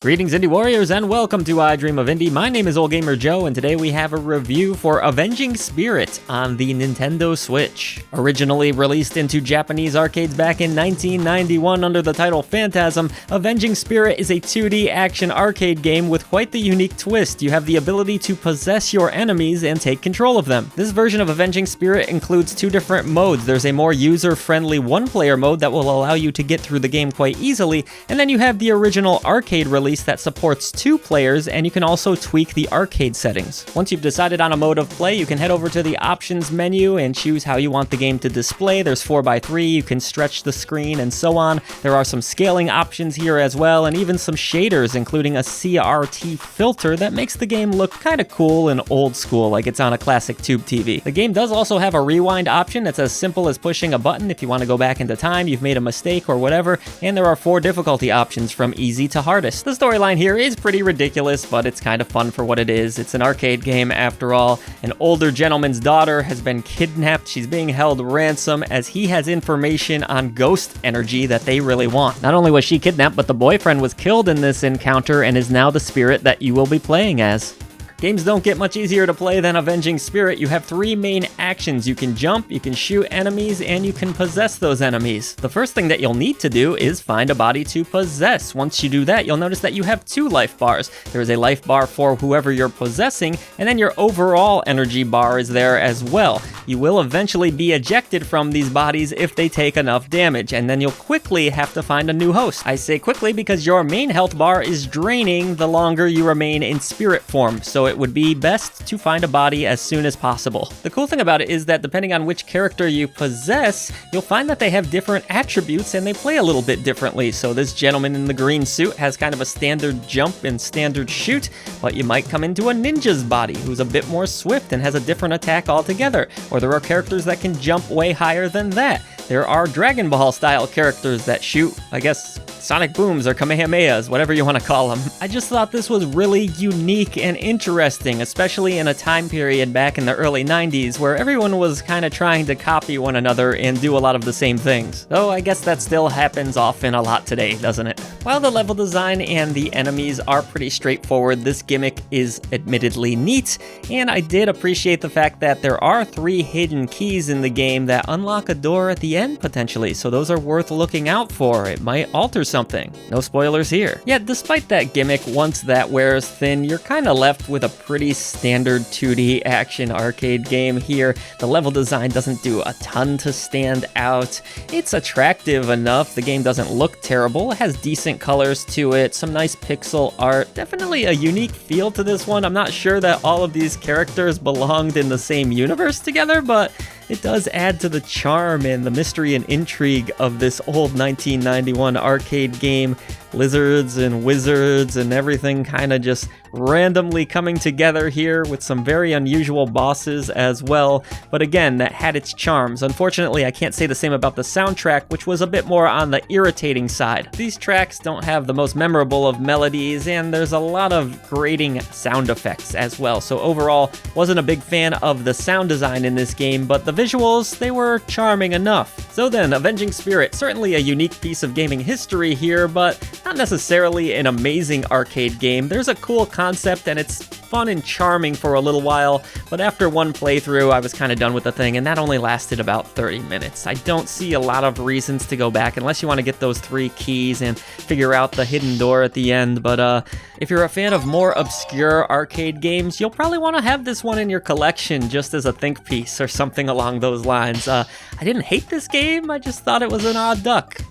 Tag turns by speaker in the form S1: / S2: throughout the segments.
S1: Greetings Indie Warriors and welcome to I Dream of Indie. My name is Old Gamer Joe and today we have a review for Avenging Spirit on the Nintendo Switch. Originally released into Japanese arcades back in 1991 under the title Phantasm, Avenging Spirit is a 2D action arcade game with quite the unique twist. You have the ability to possess your enemies and take control of them. This version of Avenging Spirit includes two different modes. There's a more user-friendly one-player mode that will allow you to get through the game quite easily, and then you have the original arcade release that supports 2 players, and you can also tweak the arcade settings. Once you've decided on a mode of play, you can head over to the options menu and choose how you want the game to display. There's 4x3, you can stretch the screen and so on. There are some scaling options here as well, and even some shaders, including a CRT filter that makes the game look kind of cool and old school, like it's on a classic tube TV. The game does also have a rewind option that's as simple as pushing a button if you want to go back into time, you've made a mistake or whatever, and there are 4 difficulty options from easy to hardest. The storyline here is pretty ridiculous, but it's kind of fun for what it is. It's an arcade game after all. An older gentleman's daughter has been kidnapped. She's being held ransom as he has information on ghost energy that they really want. Not only was she kidnapped, but the boyfriend was killed in this encounter and is now the spirit that you will be playing as. Games don't get much easier to play than Avenging Spirit. You have 3 main actions. You can jump, you can shoot enemies, and you can possess those enemies. The first thing that you'll need to do is find a body to possess. Once you do that, you'll notice that you have 2 life bars. There is a life bar for whoever you're possessing, and then your overall energy bar is there as well. You will eventually be ejected from these bodies if they take enough damage, and then you'll quickly have to find a new host. I say quickly because your main health bar is draining the longer you remain in spirit form, so it would be best to find a body as soon as possible. The cool thing about it is that depending on which character you possess, you'll find that they have different attributes and they play a little bit differently. So this gentleman in the green suit has kind of a standard jump and standard shoot, but you might come into a ninja's body who's a bit more swift and has a different attack altogether. Or there are characters that can jump way higher than that. There are Dragon Ball style characters that shoot, I guess, sonic booms or kamehamehas, whatever you want to call them. I just thought this was really unique and interesting, especially in a time period back in the early 90s where everyone was kind of trying to copy one another and do a lot of the same things. Though I guess that still happens often a lot today, doesn't it? While the level design and the enemies are pretty straightforward, this gimmick is admittedly neat, and I did appreciate the fact that there are 3 hidden keys in the game that unlock a door at the end potentially, so those are worth looking out for. It might alter something. No spoilers here. Yet despite that gimmick, once that wears thin, you're kind of left with a pretty standard 2D action arcade game here. The level design doesn't do a ton to stand out. It's attractive enough. The game doesn't look terrible. It has decent colors to it, some nice pixel art. Definitely a unique feel to this one. I'm not sure that all of these characters belonged in the same universe together, but it does add to the charm and the mystery and intrigue of this old 1991 arcade game. Lizards and wizards and everything kind of just randomly coming together here with some very unusual bosses as well. But again, that had its charms. Unfortunately, I can't say the same about the soundtrack, which was a bit more on the irritating side. These tracks don't have the most memorable of melodies, and there's a lot of grating sound effects as well. So overall, wasn't a big fan of the sound design in this game, but the visuals, they were charming enough. So then, Avenging Spirit, certainly a unique piece of gaming history here, but not necessarily an amazing arcade game. There's a cool concept and it's fun and charming for a little while, but after one playthrough I was kind of done with the thing, and that only lasted about 30 minutes. I don't see a lot of reasons to go back unless you want to get those 3 keys and figure out the hidden door at the end, but if you're a fan of more obscure arcade games, you'll probably want to have this one in your collection just as a think piece or something along those lines. I didn't hate this game, I just thought it was an odd duck.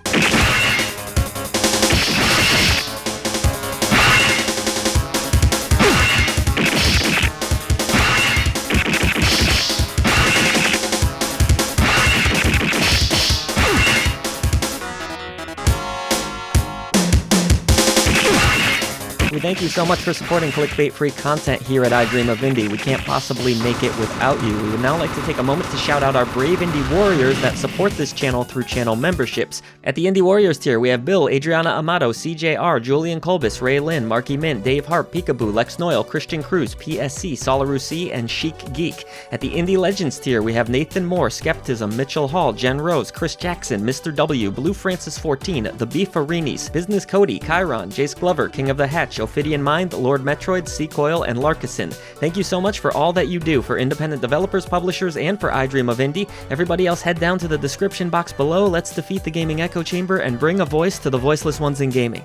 S1: Thank you so much for supporting clickbait-free content here at I Dream of Indie. We can't possibly make it without you. We would now like to take a moment to shout out our brave indie warriors that support this channel through channel memberships. At the Indie Warriors tier, we have Bill, Adriana Amato, CJR, Julian Kolbis, Ray Lynn, Marky Mint, Dave Harp, Peekaboo, Lex Noyle, Christian Cruz, PSC, Solaru C, and Chic Geek. At the Indie Legends tier, we have Nathan Moore, Skepticism, Mitchell Hall, Jen Rose, Chris Jackson, Mr. W, Blue Francis 14, The Beefarinis, Business Cody, Chiron, Jace Glover, King of the Hatch, Ophidian Mind, Lord Metroid, Seacoil, and Larkison. Thank you so much for all that you do for independent developers, publishers, and for I Dream of Indie. Everybody else head down to the description box below. Let's defeat the gaming echo chamber and bring a voice to the voiceless ones in gaming.